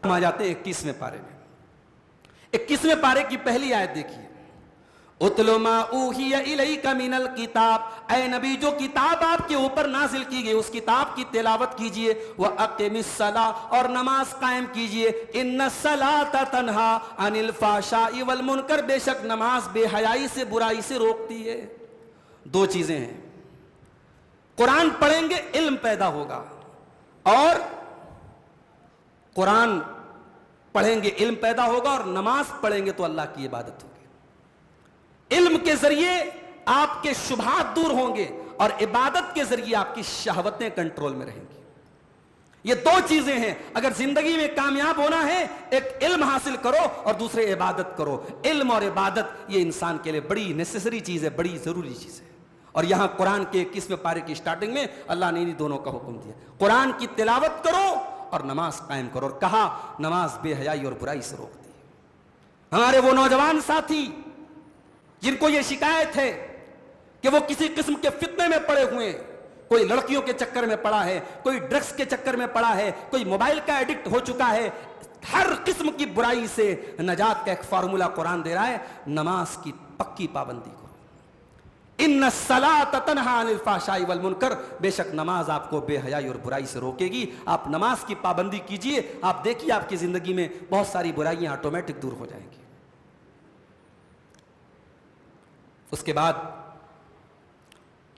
ہم آ جاتے ہیں 21ویں پارے میں. 21ویں پارے کی پہلی آیت دیکھیے. اتلو ما اوحی الیک من الکتاب، اے نبی جو کتاب آپ کے اوپر نازل کی گئی اس کتاب کی تلاوت کیجئے. واقم الصلاۃ، اور نماز قائم کیجئے. ان الصلاۃ تنہا عن الفحشاء والمنکر، بے شک نماز بے حیائی سے برائی سے روکتی ہے. دو چیزیں ہیں، قرآن پڑھیں گے علم پیدا ہوگا، اور قرآن پڑھیں گے علم پیدا ہوگا، اور نماز پڑھیں گے تو اللہ کی عبادت ہوگی. علم کے ذریعے آپ کے شبہات دور ہوں گے، اور عبادت کے ذریعے آپ کی شہوتیں کنٹرول میں رہیں گی. یہ دو چیزیں ہیں. اگر زندگی میں کامیاب ہونا ہے، ایک علم حاصل کرو اور دوسرے عبادت کرو. علم اور عبادت یہ انسان کے لیے بڑی نیسیسری چیز ہے، بڑی ضروری چیز ہے. اور یہاں قرآن کے 21ویں پارے کی سٹارٹنگ میں اللہ نے انہی دونوں کا حکم دیا. قرآن کی تلاوت کرو اور نماز قائم کرو، اور کہا نماز بے حیائی اور برائی سے روکتی ہے. ہمارے وہ نوجوان ساتھی جن کو یہ شکایت ہے کہ وہ کسی قسم کے فتنے میں پڑے ہوئے ہیں، کوئی لڑکیوں کے چکر میں پڑا ہے، کوئی ڈرگس کے چکر میں پڑا ہے، کوئی موبائل کا ایڈکٹ ہو چکا ہے، ہر قسم کی برائی سے نجات کا ایک فارمولہ قرآن دے رہا ہے. نماز کی پکی پابندی کرو. ان الصلاۃ تنہا عن الفحشاء والمنکر، بے شک نماز آپ کو بے حیائی اور برائی سے روکے گی. آپ نماز کی پابندی کیجئے، آپ دیکھیے آپ کی زندگی میں بہت ساری برائیاں آٹومیٹک دور ہو جائیں گی. اس کے بعد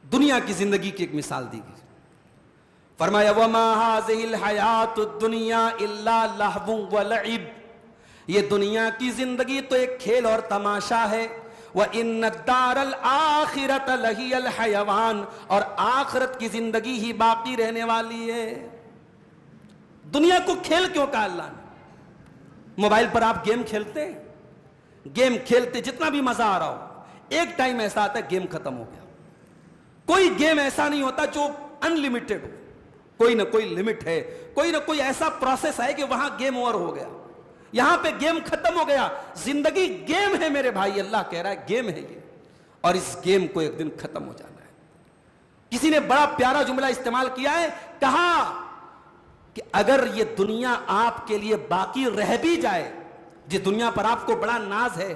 دنیا کی زندگی کی ایک مثال دی گئی. فرمایا وما هذه الحیات الدنیا الا لہو ولعب، یہ دنیا کی زندگی تو ایک کھیل اور تماشا ہے. وَإِنَّ الدَّارَ الْآخِرَةَ لَهِيَ الْحَيَوَانُ، اور آخرت کی زندگی ہی باقی رہنے والی ہے. دنیا کو کھیل کیوں کہا اللہ نے؟ موبائل پر آپ گیم کھیلتے ہیں، گیم کھیلتے جتنا بھی مزہ آ رہا ہو، ایک ٹائم ایسا آتا ہے گیم ختم ہو گیا. کوئی گیم ایسا نہیں ہوتا جو ان لمیٹڈ ہو، کوئی نہ کوئی لمٹ ہے، کوئی نہ کوئی ایسا پروسیس ہے کہ وہاں گیم اوور ہو گیا، یہاں پہ گیم ختم ہو گیا. زندگی گیم ہے میرے بھائی، اللہ کہہ رہا ہے گیم ہے یہ، اور اس گیم کو ایک دن ختم ہو جانا ہے. کسی نے بڑا پیارا جملہ استعمال کیا ہے، کہا کہ اگر یہ دنیا آپ کے لیے باقی رہ بھی جائے، جس دنیا پر آپ کو بڑا ناز ہے،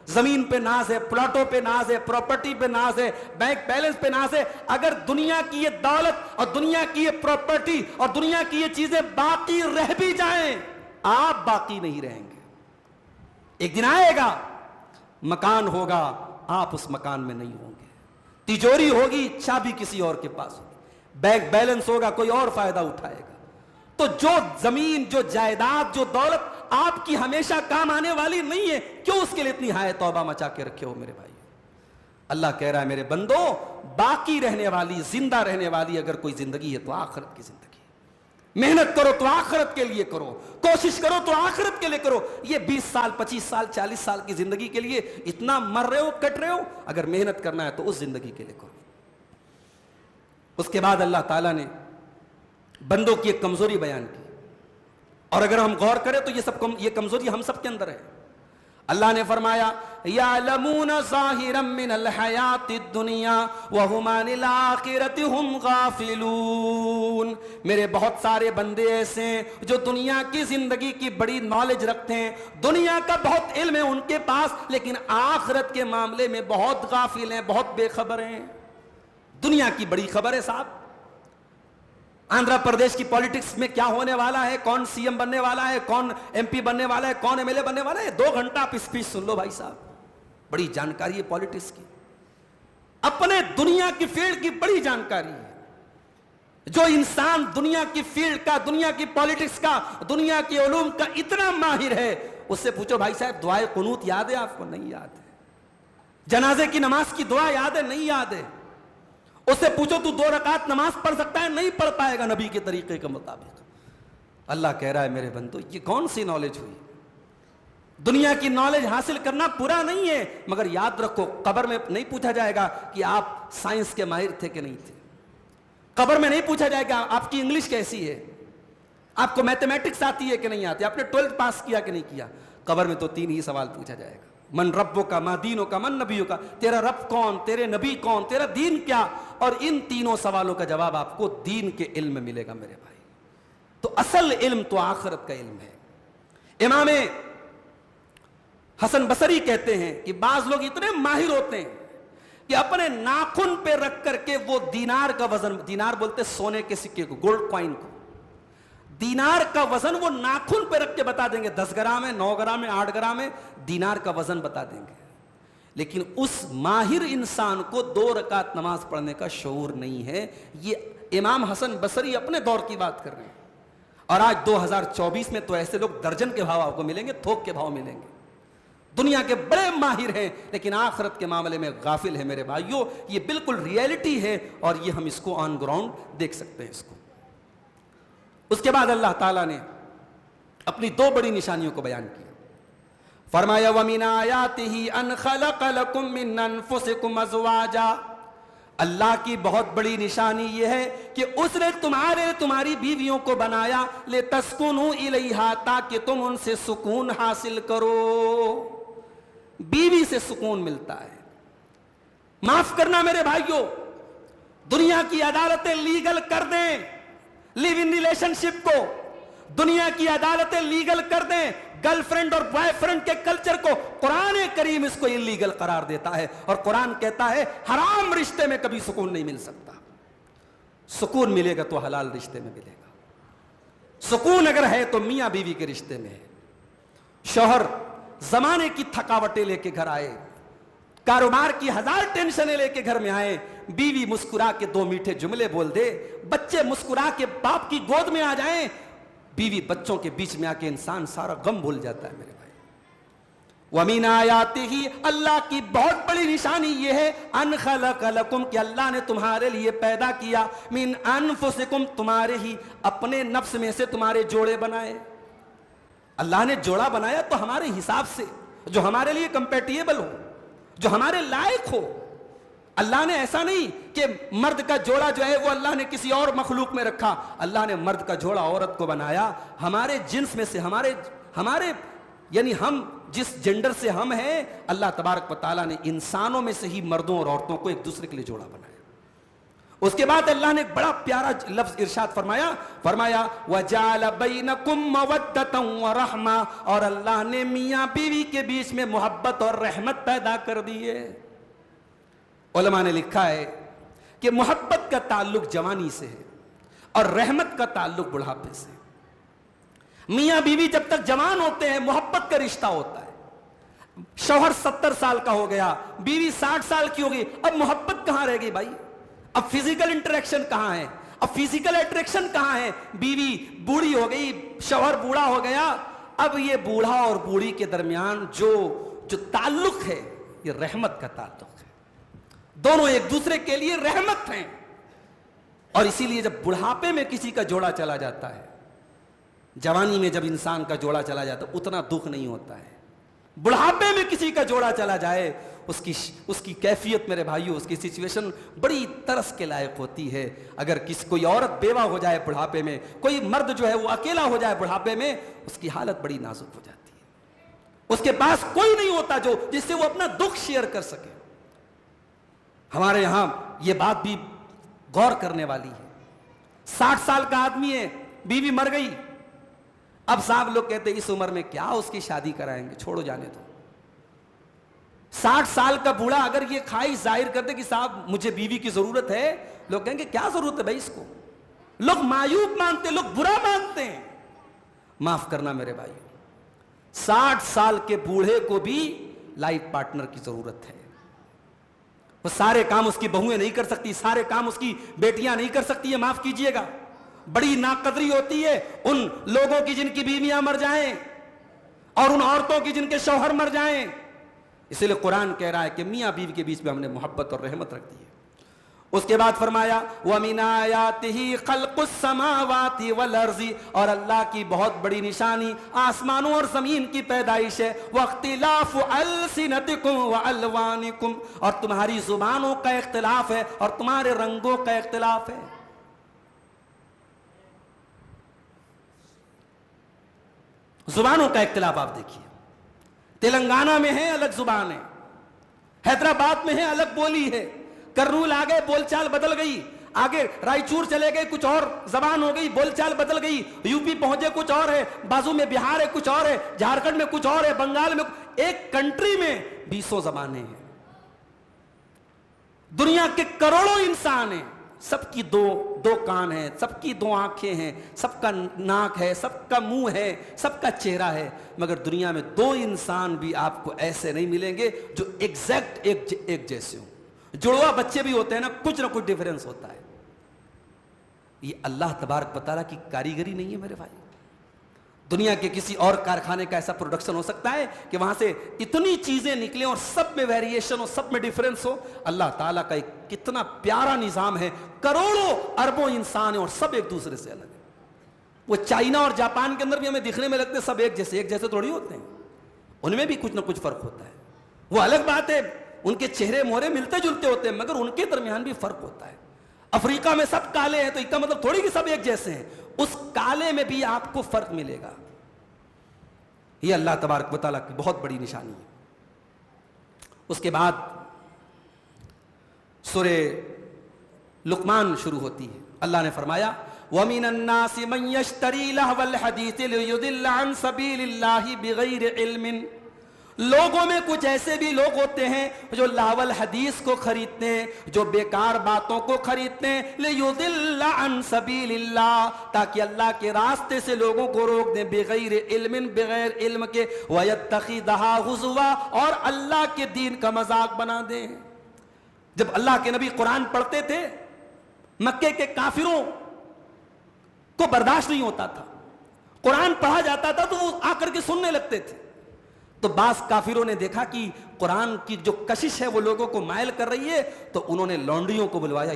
زمین پہ ناز ہے، پلاٹوں پہ ناز ہے، پراپرٹی پہ ناز ہے، بینک بیلنس پہ ناز ہے، اگر دنیا کی یہ دولت اور دنیا کی یہ پراپرٹی اور دنیا کی یہ چیزیں باقی رہ بھی جائیں، آپ باقی نہیں رہیں گے. ایک دن آئے گا، مکان ہوگا، آپ اس مکان میں نہیں ہوں گے. تجوری ہوگی، چابی کسی اور کے پاس ہوگی. بینک بیلنس ہوگا، کوئی اور فائدہ اٹھائے گا. تو جو زمین، جو جائیداد، جو دولت آپ کی ہمیشہ کام آنے والی نہیں ہے، کیوں اس کے لیے اتنی ہائے توبہ مچا کے رکھے ہو میرے بھائی؟ اللہ کہہ رہا ہے میرے بندو، باقی رہنے والی، زندہ رہنے والی اگر کوئی زندگی ہے تو آخرت کی زندگی. محنت کرو تو آخرت کے لیے کرو، کوشش کرو تو آخرت کے لیے کرو. یہ 20 سال 25 سال 40 سال کی زندگی کے لیے اتنا مر رہے ہو، کٹ رہے ہو، اگر محنت کرنا ہے تو اس زندگی کے لیے کرو. اس کے بعد اللہ تعالیٰ نے بندوں کی ایک کمزوری بیان کی، اور اگر ہم غور کریں تو یہ کمزوری ہم سب کے اندر ہے. اللہ نے فرمایا یعلمون ظاہرا من الحیات الدنیا وہم عن الآخرۃ ہم غافلون. میرے بہت سارے بندے ایسے ہیں جو دنیا کی زندگی کی بڑی نالج رکھتے ہیں، دنیا کا بہت علم ہے ان کے پاس، لیکن آخرت کے معاملے میں بہت غافل ہیں، بہت بے خبر ہیں. دنیا کی بڑی خبر ہے صاحب. آندھرا پردیش کی پالیٹکس میں کیا ہونے والا ہے، کون سی ایم بننے والا ہے، کون ایم پی بننے والا ہے، کون ایم ایل اے بننے والا ہے، 2 گھنٹہ آپ اسپیچ سن لو بھائی صاحب. بڑی جانکاری ہے پالیٹکس کی، اپنے دنیا کی فیلڈ کی بڑی جانکاری ہے. جو انسان دنیا کی فیلڈ کا، دنیا کی پالیٹکس کا، دنیا کی علوم کا اتنا ماہر ہے، اس سے پوچھو بھائی صاحب دعائے قنوت یاد ہے آپ کو؟ نہیں یاد ہے. جنازے کی نماز کی دعا یاد ہے؟ نہیں یاد ہے. اس سے پوچھو تو 2 رکعت نماز پڑھ سکتا ہے؟ نہیں پڑھ پائے گا نبی کے طریقے کے مطابق. اللہ کہہ رہا ہے میرے بندو، یہ کون سی نالج ہوئی؟ دنیا کی نالج حاصل کرنا برا نہیں ہے، مگر یاد رکھو قبر میں نہیں پوچھا جائے گا کہ آپ سائنس کے ماہر تھے کہ نہیں تھے. قبر میں نہیں پوچھا جائے گا آپ کی انگلش کیسی ہے، آپ کو میتھمیٹکس آتی ہے کہ نہیں آتی، آپ نے 12 پاس کیا کہ نہیں کیا. قبر میں تو 3 ہی سوال پوچھا جائے گا، من ربو کا، ما دینوں کا، من نبیوں کا. تیرا رب کون، تیرے نبی کون، تیرا دین کیا؟ اور ان 3 سوالوں کا جواب آپ کو دین کے علم میں ملے گا میرے بھائی. تو اصل علم تو آخرت کا علم ہے. امام حسن بصری کہتے ہیں کہ بعض لوگ اتنے ماہر ہوتے ہیں کہ اپنے ناخن پہ رکھ کر کے وہ دینار کا وزن، دینار بولتے سونے کے سکے کو، گولڈ کوائن کو، دینار کا وزن وہ ناخن پہ رکھ کے بتا دیں گے، 10 گرام ہے، 9 گرام ہے، 8 گرام ہے، دینار کا وزن بتا دیں گے. لیکن اس ماہر انسان کو 2 رکعت نماز پڑھنے کا شعور نہیں ہے. یہ امام حسن بصری اپنے دور کی بات کر رہے ہیں. اور آج 2024 میں تو ایسے لوگ درجن کے بھاؤ آپ کو ملیں گے، تھوک کے بھاؤ ملیں گے. دنیا کے بڑے ماہر ہیں لیکن آخرت کے معاملے میں غافل ہے میرے بھائیوں. یہ بالکل ریئلٹی ہے اور یہ ہم اس کو آن گراؤنڈ دیکھ سکتے ہیں اس کو. اس کے بعد اللہ تعالیٰ نے اپنی 2 بڑی نشانیوں کو بیان کیا. فرمایا وَمِنْ آيَاتِهِ أَنْ خَلَقَ لَكُم مِّنْ أَنفُسِكُمْ أَزْوَاجًا. اللہ کی بہت بڑی نشانی یہ ہے کہ اس نے تمہاری بیویوں کو بنایا لِتَسْكُنُوا إِلَيْهَا، تاکہ تم ان سے سکون حاصل کرو. بیوی سے سکون ملتا ہے. معاف کرنا میرے بھائیوں، دنیا کی عدالتیں لیگل کر دیں لیو ان ریلیشن شپ کو، دنیا کی عدالتیں لیگل کر دیں گرل فرینڈ اور بوائے فرینڈ کے کلچر کو. قرآن کریم اس کو انلیگل قرار دیتا ہے اور قرآن کہتا ہے حرام رشتے میں کبھی سکون نہیں مل سکتا. سکون ملے گا تو حلال رشتے میں ملے گا. سکون اگر ہے تو میاں بیوی کے رشتے میں ہے. شوہر زمانے کی تھکاوٹیں لے کے گھر آئے، کاروبار کی 1000 ٹینشنیں لے کے گھر میں آئے، بیوی مسکرا کے 2 میٹھے جملے بول دے، بچے مسکرا کے باپ کی گود میں آ جائیں، بیوی بچوں کے بیچ میں آ کے انسان سارا غم بھول جاتا ہے میرے بھائی. وَمِنْ آيَاتِهِ، اللہ کی بہت بڑی نشانی یہ ہے أَنْ خَلَقَ لَكُمْ، کہ اللہ نے تمہارے لیے پیدا کیا، مِنْ أَنفُسِكُمْ، تمہارے ہی اپنے نفس میں سے تمہارے جوڑے بنائے. اللہ نے جوڑا بنایا تو ہمارے حساب سے، جو ہمارے لیے کمپیٹیبل ہو، جو ہمارے لائق ہو. اللہ نے ایسا نہیں کہ مرد کا جوڑا جو ہے وہ اللہ نے کسی اور مخلوق میں رکھا. اللہ نے مرد کا جوڑا عورت کو بنایا ہمارے جنس میں سے، ہمارے یعنی ہم جس جنڈر سے ہم ہیں، اللہ تبارک و تعالیٰ نے انسانوں میں سے ہی مردوں اور عورتوں کو ایک دوسرے کے لیے جوڑا بنایا. اس کے بعد اللہ نے ایک بڑا پیارا لفظ ارشاد فرمایا وَجَعَلَ بَيْنَكُمْ مَوَدَّةً وَرَحْمَةً، اور اللہ نے میاں بیوی کے بیچ میں محبت اور رحمت پیدا کر دی ہے. علماء نے لکھا ہے کہ محبت کا تعلق جوانی سے ہے اور رحمت کا تعلق بڑھاپے سے. میاں بیوی جب تک جوان ہوتے ہیں محبت کا رشتہ ہوتا ہے. شوہر 70 سال کا ہو گیا، بیوی 60 سال کی ہوگی، اب محبت کہاں رہ گئی بھائی؟ اب فزیکل انٹریکشن کہاں ہے؟ اب فزیکل اٹریکشن کہاں ہے؟ بیوی بوڑھی ہو گئی، شوہر بوڑھا ہو گیا، اب یہ بوڑھا اور بوڑھی کے درمیان جو تعلق ہے یہ رحمت کا تعلق ہے. دونوں ایک دوسرے کے لیے رحمت ہیں. اور اسی لیے جب بڑھاپے میں کسی کا جوڑا چلا جاتا ہے، جوانی میں جب انسان کا جوڑا چلا جاتا ہے اتنا دکھ نہیں ہوتا ہے. بڑھاپے میں کسی کا جوڑا چلا جائے اس کی کیفیت میرے بھائیوں، اس کی سچویشن بڑی ترس کے لائق ہوتی ہے. اگر کوئی عورت بیوہ ہو جائے بڑھاپے میں، کوئی مرد جو ہے وہ اکیلا ہو جائے بڑھاپے میں، اس کی حالت بڑی نازک ہو جاتی ہے. اس کے پاس کوئی نہیں ہوتا جس سے وہ اپنا دکھ شیئر کر سکے. ہمارے یہاں یہ بات بھی غور کرنے والی ہے. 60 سال کا آدمی ہے، بیوی مر گئی، اب صاحب لوگ کہتے ہیں اس عمر میں کیا اس کی شادی کرائیں گے، چھوڑو جانے دو. 60 سال کا بوڑھا اگر یہ خواہش ظاہر کر دے کہ صاحب مجھے بیوی کی ضرورت ہے، لوگ کہیں گے کیا ضرورت ہے بھائی اس کو. لوگ معیوب مانتے، لوگ برا مانتے ہیں. معاف کرنا میرے بھائی، 60 سال کے بوڑھے کو بھی لائف پارٹنر کی ضرورت ہے. وہ سارے کام اس کی بہویں نہیں کر سکتی، سارے کام اس کی بیٹیاں نہیں کر سکتی. معاف کیجئے گا، بڑی ناقدری ہوتی ہے ان لوگوں کی جن کی بیویاں مر جائیں اور ان عورتوں کی جن کے شوہر مر جائیں. اس لیے قرآن کہہ رہا ہے کہ میاں بیوی کے بیچ میں ہم نے محبت اور رحمت رکھ دی ہے. اس کے بعد فرمایا وَمِنْ آيَاتِهِ خَلْقُ السَّمَاوَاتِ وَالْأَرْضِ، اور اللہ کی بہت بڑی نشانی آسمانوں اور زمین کی پیدائش ہے. وَاخْتِلَافُ أَلْسِنَتِكُمْ وَأَلْوَانِكُمْ، اور تمہاری زبانوں کا اختلاف ہے اور تمہارے رنگوں کا اختلاف ہے. زبانوں کا اختلاف آپ دیکھیے، تلنگانہ میں ہے الگ زبان ہے، حیدرآباد میں ہے الگ بولی ہے، کرنول آ گئے بول چال بدل گئی. آگے رائچور چلے گئے کچھ اور زبان ہو گئی, بول چال بدل گئی, یوپی پہنچے کچھ اور ہے, بازو میں بہار ہے کچھ اور ہے, جھارکھنڈ میں کچھ اور ہے, بنگال میں, ایک کنٹری میں 20 زبانیں ہیں. دنیا کے کروڑوں انسان ہیں, سب کی دو کان ہیں, سب کی 2 آنکھیں ہیں, سب کا ناک ہے, سب کا منہ ہے, سب کا چہرہ ہے, مگر دنیا میں 2 انسان بھی آپ کو ایسے نہیں ملیں گے جو ایگزیکٹ ایک جیسے ہوں. جڑوا بچے بھی ہوتے ہیں نا, کچھ نہ کچھ ڈیفرنس ہوتا ہے. یہ اللہ تبارک و تعالیٰ کی کاریگری نہیں ہے میرے بھائی. دنیا کے کسی اور کارخانے کا ایسا پروڈکشن ہو سکتا ہے کہ وہاں سے اتنی چیزیں نکلیں اور سب میں ویریشن ہو, سب میں ڈیفرنس ہو؟ اللہ تعالیٰ کا ایک کتنا پیارا نظام ہے, کروڑوں اربوں انسان ہیں اور سب ایک دوسرے سے الگ ہیں. وہ چائنا اور جاپان کے اندر بھی ہمیں دکھنے میں لگتے ہیں سب ایک جیسے تھوڑی ہوتے ہیں, ان میں بھی کچھ نہ کچھ فرق ہوتا ہے. وہ الگ بات ہے, ان کے چہرے مہرے ملتے جلتے ہوتے ہیں, مگر ان کے درمیان بھی فرق ہوتا ہے. افریقہ میں سب کالے ہیں تو اس کا مطلب تھوڑی کہ سب ایک جیسے ہیں, اس کالے میں بھی آپ کو فرق ملے گا. یہ اللہ تبارک و تعالیٰ کی بہت بڑی نشانی ہے. اس کے بعد سورہ لقمان شروع ہوتی ہے. اللہ نے فرمایا وَمِنَ النَّاسِ مَن يَشْتَرِي لَهْوَ الْحَدِيثِ لِيُضِلَّ عَن سَبِيلِ اللَّهِ بِغَيْرِ عِلْمٍ. لوگوں میں کچھ ایسے بھی لوگ ہوتے ہیں جو لاہو الحدیث کو خریدتے ہیں, جو بیکار باتوں کو خریدتے ہیں, لِيُضِلَّ عَن سَبِيلِ اللَّهِ, تاکہ اللہ کے راستے سے لوگوں کو روک دیں, بغیر علم, بغیر علم کے, وَيَتَّخِذَهَا هُزُوًا, اور اللہ کے دین کا مذاق بنا دیں. جب اللہ کے نبی قرآن پڑھتے تھے, مکے کے کافروں کو برداشت نہیں ہوتا تھا. قرآن پڑھا جاتا تھا تو وہ آ کر کے سننے لگتے تھے. تو بعض کافروں نے دیکھا کہ قرآن کی جو کشش ہے وہ لوگوں کو مائل کر رہی ہے, تو انہوں نے لونڈیوں کو بلوایا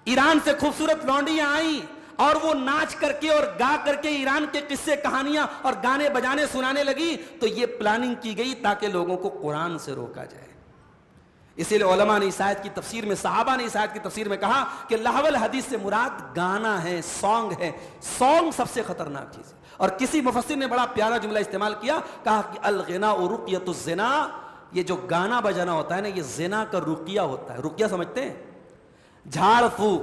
ایران سے خوبصورت لونڈیاں آئیں اور وہ ناچ کر کے اور گا کر کے ایران کے قصے کہانیاں اور گانے بجانے سنانے لگی. تو یہ پلاننگ کی گئی تاکہ لوگوں کو قرآن سے روکا جائے. اسی لیے علماء نے اس آیت کی تفسیر میں, صحابہ نے اس آیت کی تفسیر میں کہا کہ لہو الحدیث سے مراد گانا ہے, سانگ ہے. سانگ سب سے خطرناک چیز ہے. اور کسی مفسر نے بڑا پیارا جملہ استعمال کیا, کہا کہ الغناء رقیۃ الزنا, یہ جو گانا بجانا ہوتا ہے نا, یہ زنا کا رقیہ ہوتا ہے. رقیہ سمجھتے ہیں؟ جھاڑ پھونک,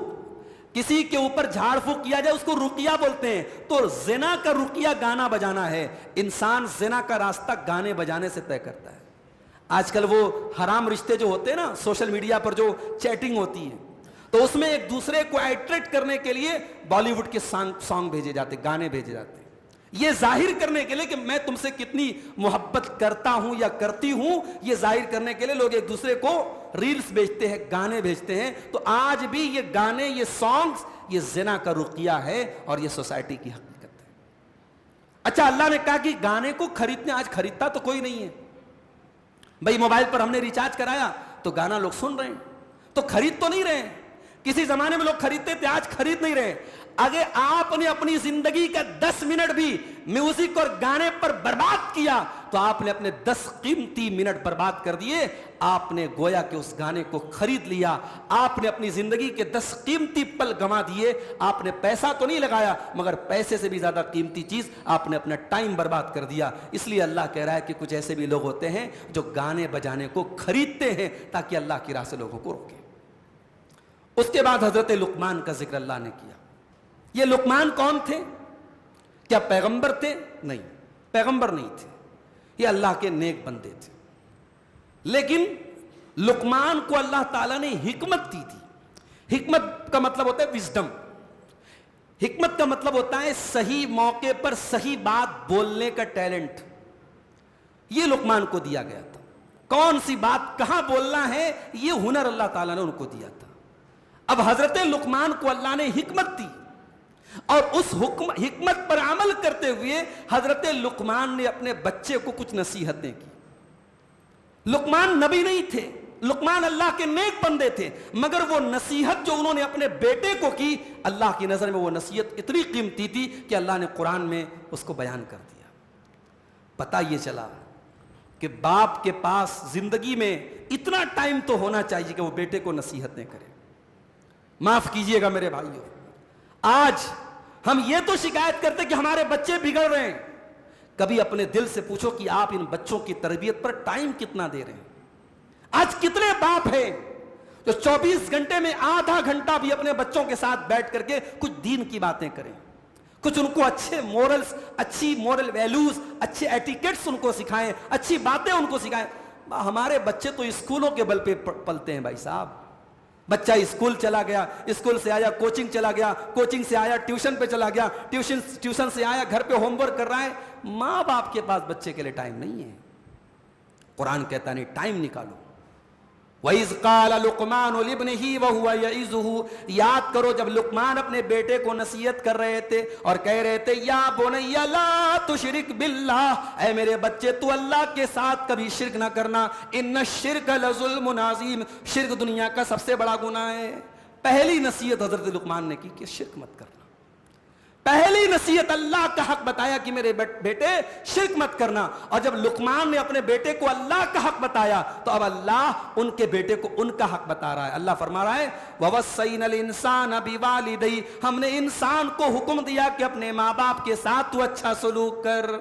کسی کے اوپر جھاڑ پھونک کیا جائے اس کو رقیہ بولتے ہیں. تو زنا کا رقیہ گانا بجانا ہے. انسان زنا کا راستہ گانے بجانے سے طے کرتا ہے. آج کل وہ حرام رشتے جو ہوتے ہیں نا, سوشل میڈیا پر جو چیٹنگ ہوتی ہے, تو اس میں ایک دوسرے کو اٹریکٹ کرنے کے لیے بالی ووڈ کے سانگ بھیجے جاتے, گانے بھیجے جاتے ہیں, یہ ظاہر کرنے کے لیے کہ میں تم سے کتنی محبت کرتا ہوں یا کرتی ہوں. یہ ظاہر کرنے کے لیے لوگ ایک دوسرے کو ریلز بھیجتے ہیں, گانے بھیجتے ہیں. تو آج بھی یہ گانے, یہ سانگز, یہ زنا کا رقیہ ہے اور یہ سوسائٹی کی حقیقت ہے. اچھا, اللہ نے کہا کہ گانے کو خریدنے, آج خریدتا تو کوئی نہیں ہے بھائی. موبائل پر ہم نے ریچارج کرایا تو گانا لوگ سن رہے ہیں, تو خرید تو نہیں رہے. کسی زمانے میں لوگ خریدتے تھے, آج خرید نہیں رہے. اگر آپ نے اپنی زندگی کا 10 منٹ بھی میوزک اور گانے پر برباد کیا تو آپ نے اپنے 10 قیمتی منٹ برباد کر دیے. آپ نے گویا کہ اس گانے کو خرید لیا. آپ نے اپنی زندگی کے 10 قیمتی پل گنوا دیے. آپ نے پیسہ تو نہیں لگایا, مگر پیسے سے بھی زیادہ قیمتی چیز آپ نے اپنا ٹائم برباد کر دیا. اس لیے اللہ کہہ رہا ہے کہ کچھ ایسے بھی لوگ ہوتے ہیں جو گانے بجانے کو خریدتے ہیں تاکہ اللہ کی راہ سے لوگوں کو روکیں. اس کے بعد حضرت لقمان کا ذکر اللہ نے کیا. یہ لقمان کون تھے؟ کیا پیغمبر تھے؟ نہیں, پیغمبر نہیں تھے. یہ اللہ کے نیک بندے تھے. لیکن لقمان کو اللہ تعالیٰ نے حکمت دی تھی. حکمت کا مطلب ہوتا ہے وزڈم. حکمت کا مطلب ہوتا ہے صحیح موقع پر صحیح بات بولنے کا ٹیلنٹ. یہ لقمان کو دیا گیا تھا. کون سی بات کہاں بولنا ہے, یہ ہنر اللہ تعالیٰ نے ان کو دیا تھا. اب حضرت لقمان کو اللہ نے حکمت دی اور اس حکمت پر عمل کرتے ہوئے حضرت لقمان نے اپنے بچے کو کچھ نصیحتیں کی. لقمان نبی نہیں تھے, لقمان اللہ کے نیک بندے تھے, مگر وہ نصیحت جو انہوں نے اپنے بیٹے کو کی, اللہ کی نظر میں وہ نصیحت اتنی قیمتی تھی کہ اللہ نے قرآن میں اس کو بیان کر دیا. پتہ یہ چلا کہ باپ کے پاس زندگی میں اتنا ٹائم تو ہونا چاہیے کہ وہ بیٹے کو نصیحتیں کرے. معاف کیجئے گا میرے بھائیوں, آج ہم یہ تو شکایت کرتے کہ ہمارے بچے بگڑ رہے ہیں. کبھی اپنے دل سے پوچھو کہ آپ ان بچوں کی تربیت پر ٹائم کتنا دے رہے ہیں. آج کتنے باپ ہیں جو 24 گھنٹے میں آدھا گھنٹہ بھی اپنے بچوں کے ساتھ بیٹھ کر کے کچھ دین کی باتیں کریں, کچھ ان کو اچھے مورلز, اچھی مورل ویلیوز, اچھے ایٹیکیٹس ان کو سکھائیں, اچھی باتیں ان کو سکھائیں. ہمارے بچے تو اسکولوں کے بل پہ پلتے ہیں بھائی صاحب. بچہ اسکول چلا گیا, اسکول سے آیا کوچنگ چلا گیا, کوچنگ سے آیا ٹیوشن پہ چلا گیا, ٹیوشن سے آیا گھر پہ ہوم ورک کر رہا ہے. ماں باپ کے پاس بچے کے لیے ٹائم نہیں ہے. قرآن کہتا نہیں ٹائم نکالو. وَإِذْ قَالَ لُقْمَانُ لِابْنِهِ وَهُوَ يَعِظُهُ, یاد کرو جب لقمان اپنے بیٹے کو نصیحت کر رہے تھے اور کہہ رہے تھے یا بنی لا تشرک باللہ, اے میرے بچے تو اللہ کے ساتھ کبھی شرک نہ کرنا, ان الشرک لظلم عظیم, شرک دنیا کا سب سے بڑا گناہ ہے. پہلی نصیحت حضرت لقمان نے کی کہ شرک مت کرنا. پہلی نصیحت اللہ کا حق بتایا کہ میرے بیٹے شرک مت کرنا. اور جب لقمان نے اپنے بیٹے کو اللہ کا حق بتایا تو اب اللہ ان کے بیٹے کو ان کا حق بتا رہا ہے. اللہ فرما رہا ہے وَوَصَّيْنَا الْإِنسَانَ بِوَالِدَيْهِ, ہم نے انسان کو حکم دیا کہ اپنے ماں باپ کے ساتھ تو اچھا سلوک کر.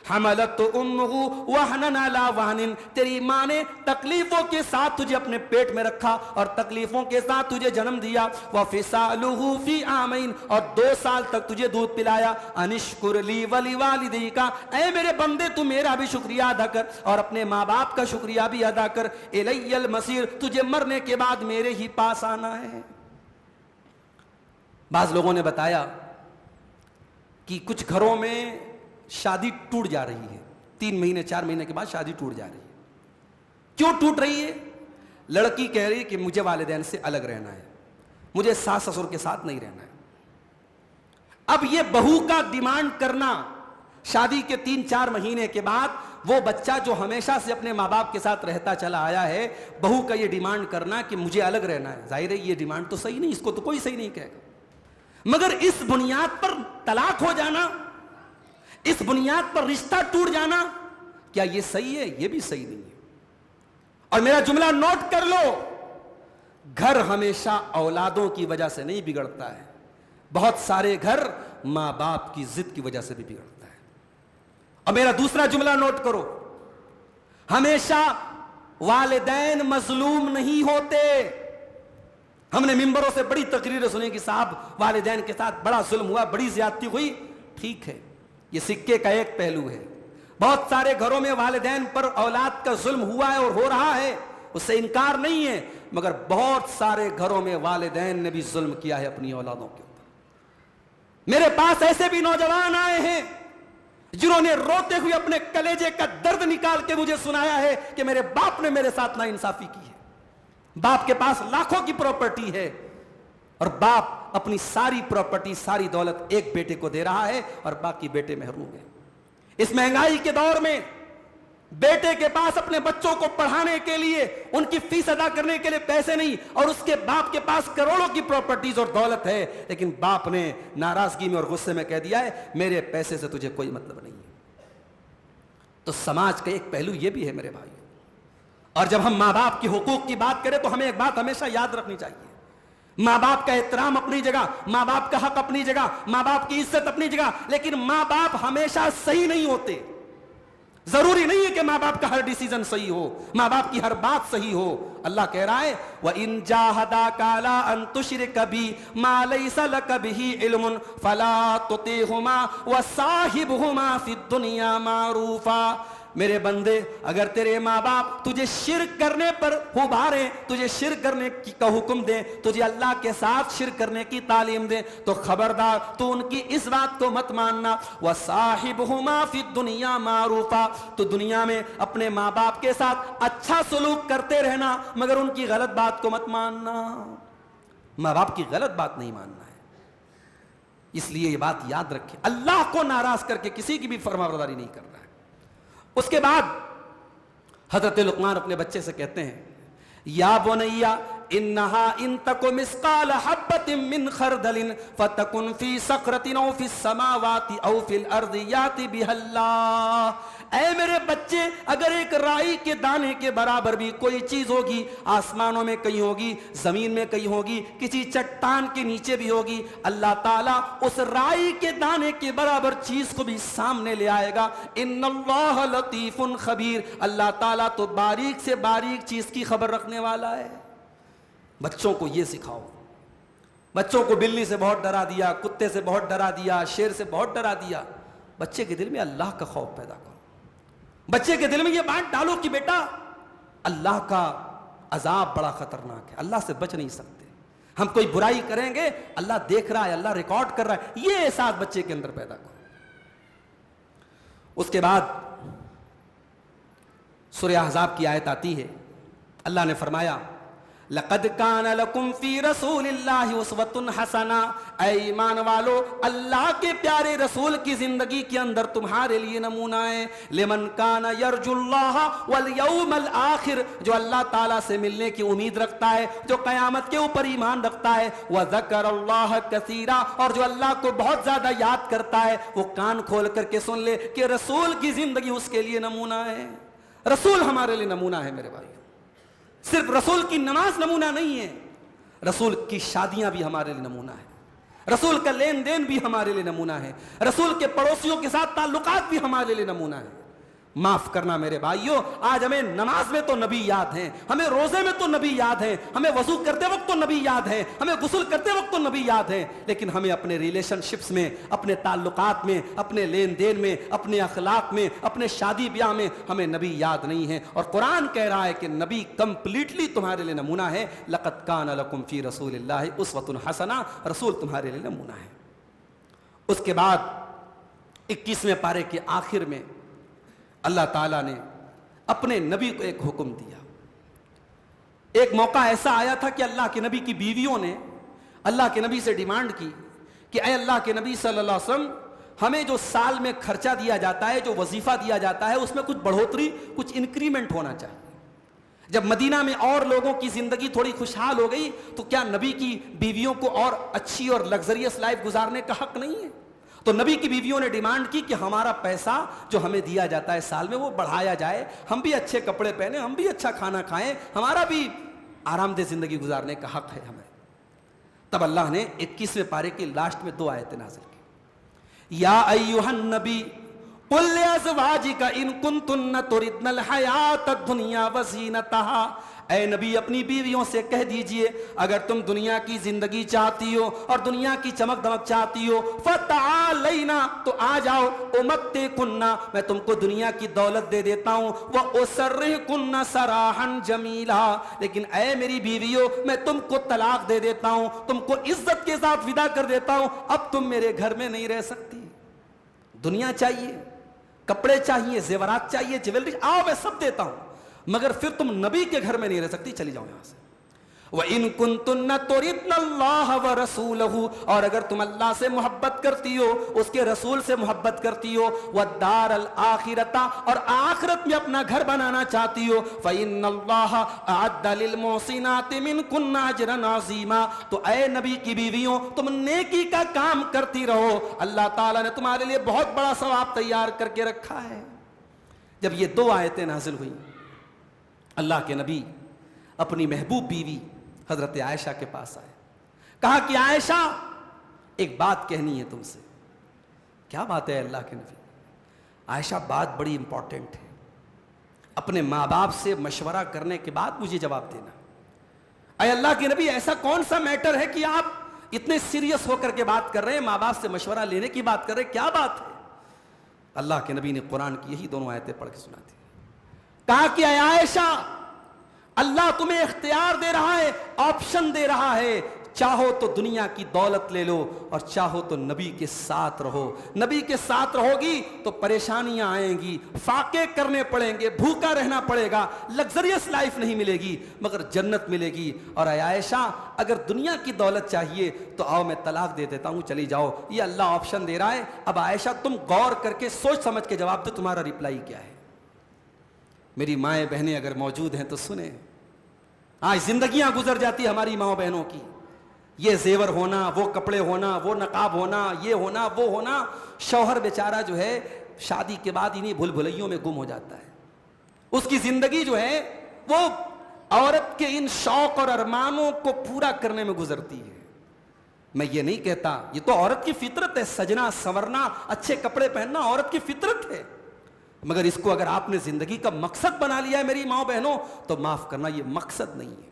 حملت امہ وہنا علی وہن, تیری ماں نے تکلیفوں کے ساتھ تجھے اپنے پیٹ میں رکھا اور تکلیفوں کے ساتھ تجھے جنم دیا. وفصالہ فی عامین, اور 2 سال تک تجھے دودھ پلایا. انشکر لی ولوالدیک, اے میرے بندے تو میرا بھی شکریہ ادا کر اور اپنے ماں باپ کا شکریہ بھی ادا کر. الی المصیر, تجھے مرنے کے بعد میرے ہی پاس آنا ہے. بعض لوگوں نے بتایا کہ کچھ گھروں میں شادی ٹوٹ جا رہی ہے, 3 مہینے 4 مہینے کے بعد شادی ٹوٹ جا رہی ہے. کیوں ٹوٹ رہی ہے؟ لڑکی کہہ رہی ہے کہ مجھے والدین سے الگ رہنا ہے, مجھے ساس سسر کے ساتھ نہیں رہنا ہے. اب یہ بہو کا ڈیمانڈ کرنا شادی کے 3-4 مہینے کے بعد وہ بچہ جو ہمیشہ سے اپنے ماں باپ کے ساتھ رہتا چلا آیا ہے, بہو کا یہ ڈیمانڈ کرنا کہ مجھے الگ رہنا ہے, ظاہر ہے یہ ڈیمانڈ تو صحیح نہیں, اس کو تو کوئی صحیح نہیں کہے گا. مگر اس بنیاد پر طلاق ہو جانا, اس بنیاد پر رشتہ ٹوٹ جانا, کیا یہ صحیح ہے؟ یہ بھی صحیح نہیں ہے. اور میرا جملہ نوٹ کر لو, گھر ہمیشہ اولادوں کی وجہ سے نہیں بگڑتا ہے, بہت سارے گھر ماں باپ کی ضد کی وجہ سے بھی بگڑتا ہے. اور میرا دوسرا جملہ نوٹ کرو, ہمیشہ والدین مظلوم نہیں ہوتے. ہم نے ممبروں سے بڑی تقریریں سنی کہ صاحب والدین کے ساتھ بڑا ظلم ہوا, بڑی زیادتی ہوئی. ٹھیک ہے, یہ سکے کا ایک پہلو ہے. بہت سارے گھروں میں والدین پر اولاد کا ظلم ہوا ہے اور ہو رہا ہے, اس سے انکار نہیں ہے. مگر بہت سارے گھروں میں والدین نے بھی ظلم کیا ہے اپنی اولادوں کے اوپر. میرے پاس ایسے بھی نوجوان آئے ہیں جنہوں نے روتے ہوئے اپنے کلیجے کا درد نکال کے مجھے سنایا ہے کہ میرے باپ نے میرے ساتھ ناانصافی کی ہے. باپ کے پاس لاکھوں کی پراپرٹی ہے اور باپ اپنی ساری پراپرٹی, ساری دولت ایک بیٹے کو دے رہا ہے اور باقی بیٹے محروم ہیں. اس مہنگائی کے دور میں بیٹے کے پاس اپنے بچوں کو پڑھانے کے لیے, ان کی فیس ادا کرنے کے لیے پیسے نہیں, اور اس کے باپ کے پاس کروڑوں کی پراپرٹیز اور دولت ہے, لیکن باپ نے ناراضگی میں اور غصے میں کہہ دیا ہے میرے پیسے سے تجھے کوئی مطلب نہیں ہے. تو سماج کا ایک پہلو یہ بھی ہے میرے بھائی. اور جب ہم ماں باپ کے حقوق کی بات کریں تو ہمیں ایک بات ہمیشہ یاد رکھنی چاہیے, ماں باپ کا احترام اپنی جگہ, ماں باپ کا حق اپنی جگہ, ماں باپ کی عزت اپنی جگہ, لیکن ماں باپ ہمیشہ صحیح نہیں ہوتے. ضروری نہیں ہے کہ ماں باپ کا ہر ڈیسیزن صحیح ہو, ماں باپ کی ہر بات صحیح ہو. اللہ کہہ رہا ہے وَإِن جَاهَدَاكَ عَلَىٰ أَن تُشْرِكَ بِي مَا لَيْسَ لَكَ بِهِ عِلْمٌ فَلَا تُطِعْهُمَا وَصَاحِبْهُمَا فِي الدُّنْيَا مَعْرُوفًا. میرے بندے, اگر تیرے ماں باپ تجھے شرک کرنے پر ابھاریں, تجھے شرک کرنے کا حکم دیں, تجھے اللہ کے ساتھ شرک کرنے کی تعلیم دیں, تو خبردار تو ان کی اس بات کو مت ماننا. وَصَاحِبْهُمَا فِي الدُّنْيَا مَعْرُوفًا, تو دنیا میں اپنے ماں باپ کے ساتھ اچھا سلوک کرتے رہنا, مگر ان کی غلط بات کو مت ماننا. ماں باپ کی غلط بات نہیں ماننا ہے. اس لیے یہ بات یاد رکھیں, اللہ کو ناراض کر کے کسی کی بھی فرمانبرداری نہیں کرنا ہے. اس کے بعد حضرت لقمان اپنے بچے سے کہتے ہیں یا بنیا انہا ان تک مثقال حبۃ من خردل فتکن فی صخرۃ او فی السماوات او فی الارض یاتی بها اللہ. اے میرے بچے, اگر ایک رائی کے دانے کے برابر بھی کوئی چیز ہوگی, آسمانوں میں کہیں ہوگی, زمین میں کہیں ہوگی, کسی چٹان کے نیچے بھی ہوگی, اللہ تعالیٰ اس رائی کے دانے کے برابر چیز کو بھی سامنے لے آئے گا. ان اللہ لطیف خبیر, اللہ تعالیٰ تو باریک سے باریک چیز کی خبر رکھنے والا ہے. بچوں کو یہ سکھاؤ. بچوں کو بلی سے بہت ڈرا دیا, کتے سے بہت ڈرا دیا, شیر سے بہت ڈرا دیا. بچے کے دل میں اللہ کا خوف پیدا کرو. بچے کے دل میں یہ بات ڈالو کہ بیٹا اللہ کا عذاب بڑا خطرناک ہے, اللہ سے بچ نہیں سکتے. ہم کوئی برائی کریں گے اللہ دیکھ رہا ہے, اللہ ریکارڈ کر رہا ہے. یہ احساس بچے کے اندر پیدا کرو. اس کے بعد سورہ احزاب کی آیت آتی ہے, اللہ نے فرمایا لقد کان لکم فی رسول اللہ اسوۃ حسنہ. اے ایمان والو, اللہ کے پیارے رسول کی زندگی کے اندر تمہارے لیے نمونہ ہے. لمن کان یرجو اللہ والیوم الآخر, جو اللہ تعالیٰ سے ملنے کی امید رکھتا ہے, جو قیامت کے اوپر ایمان رکھتا ہے. وذکر اللہ کثیرا, اور جو اللہ کو بہت زیادہ یاد کرتا ہے, وہ کان کھول کر کے سن لے کہ رسول کی زندگی اس کے لیے نمونہ ہے. رسول ہمارے لیے نمونہ ہے میرے بھائی. صرف رسول کی نماز نمونہ نہیں ہے, رسول کی شادیاں بھی ہمارے لیے نمونہ ہے. رسول کا لین دین بھی ہمارے لیے نمونہ ہے. رسول کے پڑوسیوں کے ساتھ تعلقات بھی ہمارے لیے نمونہ ہے. معاف کرنا میرے بھائیوں, آج ہمیں نماز میں تو نبی یاد ہیں, ہمیں روزے میں تو نبی یاد ہیں, ہمیں وضو کرتے وقت تو نبی یاد ہیں, ہمیں غسل کرتے وقت تو نبی یاد ہیں, لیکن ہمیں اپنے ریلیشن شپس میں, اپنے تعلقات میں, اپنے لین دین میں, اپنے اخلاق میں, اپنے شادی بیاہ میں ہمیں نبی یاد نہیں ہیں. اور قرآن کہہ رہا ہے کہ نبی کمپلیٹلی تمہارے لیے نمونہ ہے. لقد کان لکم فی رسول اللہ اسوۃ حسنہ, رسول تمہارے لیے نمونہ ہے. اس کے بعد 21ویں پارے کے آخر میں اللہ تعالیٰ نے اپنے نبی کو ایک حکم دیا. ایک موقع ایسا آیا تھا کہ اللہ کے نبی کی بیویوں نے اللہ کے نبی سے ڈیمانڈ کی کہ اے اللہ کے نبی صلی اللہ علیہ وسلم, ہمیں جو سال میں خرچہ دیا جاتا ہے, جو وظیفہ دیا جاتا ہے, اس میں کچھ بڑھوتری, کچھ انکریمنٹ ہونا چاہیے. جب مدینہ میں اور لوگوں کی زندگی تھوڑی خوشحال ہو گئی تو کیا نبی کی بیویوں کو اور اچھی اور لگزریس لائف گزارنے کا حق نہیں ہے؟ تو نبی کی بیویوں نے ڈیمانڈ کی کہ ہمارا پیسہ جو ہمیں دیا جاتا ہے سال میں وہ بڑھایا جائے, ہم بھی اچھے کپڑے پہنیں, ہم بھی اچھا کھانا کھائیں, ہمارا بھی آرام دہ زندگی گزارنے کا حق ہے ہمیں. تب اللہ نے 21ویں پارے کی لاسٹ میں 2 آیتیں نازل کی. یا ایھا النبی قل لازواجک ان کنتن تردن الحیات الدنیا وزینتہا, اے نبی اپنی بیویوں سے کہہ دیجئے اگر تم دنیا کی زندگی چاہتی ہو اور دنیا کی چمک دمک چاہتی ہو, فتعالینا, تو آ جاؤ, امتعکن, میں تم کو دنیا کی دولت دے دیتا ہوں, واسرحکن سراحا جمیلا, لیکن اے میری بیویوں میں تم کو طلاق دے دیتا ہوں, تم کو عزت کے ساتھ ودا کر دیتا ہوں, اب تم میرے گھر میں نہیں رہ سکتی. دنیا چاہیے, کپڑے چاہیے, زیورات چاہیے, جیولری, آؤ میں سب دیتا ہوں, مگر پھر تم نبی کے گھر میں نہیں رہ سکتی, چلی جاؤ یہاں سے. وَإِن كُنتُنَّ تُرِدْنَ اللَّهَ وَرَسُولَهُ, اور اگر تم اللہ سے محبت کرتی ہو, اس کے رسول سے محبت کرتی ہو, وَالدَّارَ الْآخِرَةَ, اور آخرت میں اپنا گھر بنانا چاہتی ہو, فَإِنَّ اللَّهَ أَعَدَّ لِلْمُحْسِنَاتِ مِنْكُنَّ أَجْرًا عَظِيمًا, تو اے نبی کی بیویوں تم نیکی کا کام کرتی رہو, اللہ تعالیٰ نے تمہارے لیے بہت بڑا ثواب تیار کر کے رکھا ہے. جب یہ 2 آیتیں نازل ہوئیں, اللہ کے نبی اپنی محبوب بیوی حضرت عائشہ کے پاس آئے, کہا کہ عائشہ ایک بات کہنی ہے تم سے. کیا بات ہے اللہ کے نبی؟ عائشہ بات بڑی امپورٹنٹ ہے, اپنے ماں باپ سے مشورہ کرنے کے بعد مجھے جواب دینا. اے اللہ کے نبی ایسا کون سا میٹر ہے کہ آپ اتنے سیریس ہو کر کے بات کر رہے ہیں, ماں باپ سے مشورہ لینے کی بات کر رہے ہیں, کیا بات ہے؟ اللہ کے نبی نے قرآن کی یہی 2 آیتیں پڑھ کے سنا دی. کہا کہ اے عائشہ اللہ تمہیں اختیار دے رہا ہے, آپشن دے رہا ہے, چاہو تو دنیا کی دولت لے لو اور چاہو تو نبی کے ساتھ رہو. نبی کے ساتھ رہو گی تو پریشانیاں آئیں گی, فاقے کرنے پڑیں گے, بھوکا رہنا پڑے گا, لگزریس لائف نہیں ملے گی, مگر جنت ملے گی. اور اے عائشہ اگر دنیا کی دولت چاہیے تو آؤ میں طلاق دے دیتا ہوں, چلی جاؤ. یہ اللہ آپشن دے رہا ہے. اب عائشہ تم غور کر کے سوچ سمجھ کے جواب دو, تمہارا ریپلائی کیا ہے. میری مائیں بہنیں اگر موجود ہیں تو سنیں. آج زندگیاں گزر جاتی ہماری ماں بہنوں کی, یہ زیور ہونا, وہ کپڑے ہونا, وہ نقاب ہونا, یہ ہونا, وہ ہونا. شوہر بیچارہ جو ہے شادی کے بعد انہیں بھول بھلیوں میں گم ہو جاتا ہے. اس کی زندگی جو ہے وہ عورت کے ان شوق اور ارمانوں کو پورا کرنے میں گزرتی ہے. میں یہ نہیں کہتا, یہ تو عورت کی فطرت ہے, سجنا سنورنا, اچھے کپڑے پہننا عورت کی فطرت ہے, مگر اس کو اگر آپ نے زندگی کا مقصد بنا لیا ہے میری ماں بہنوں, تو معاف کرنا یہ مقصد نہیں ہے.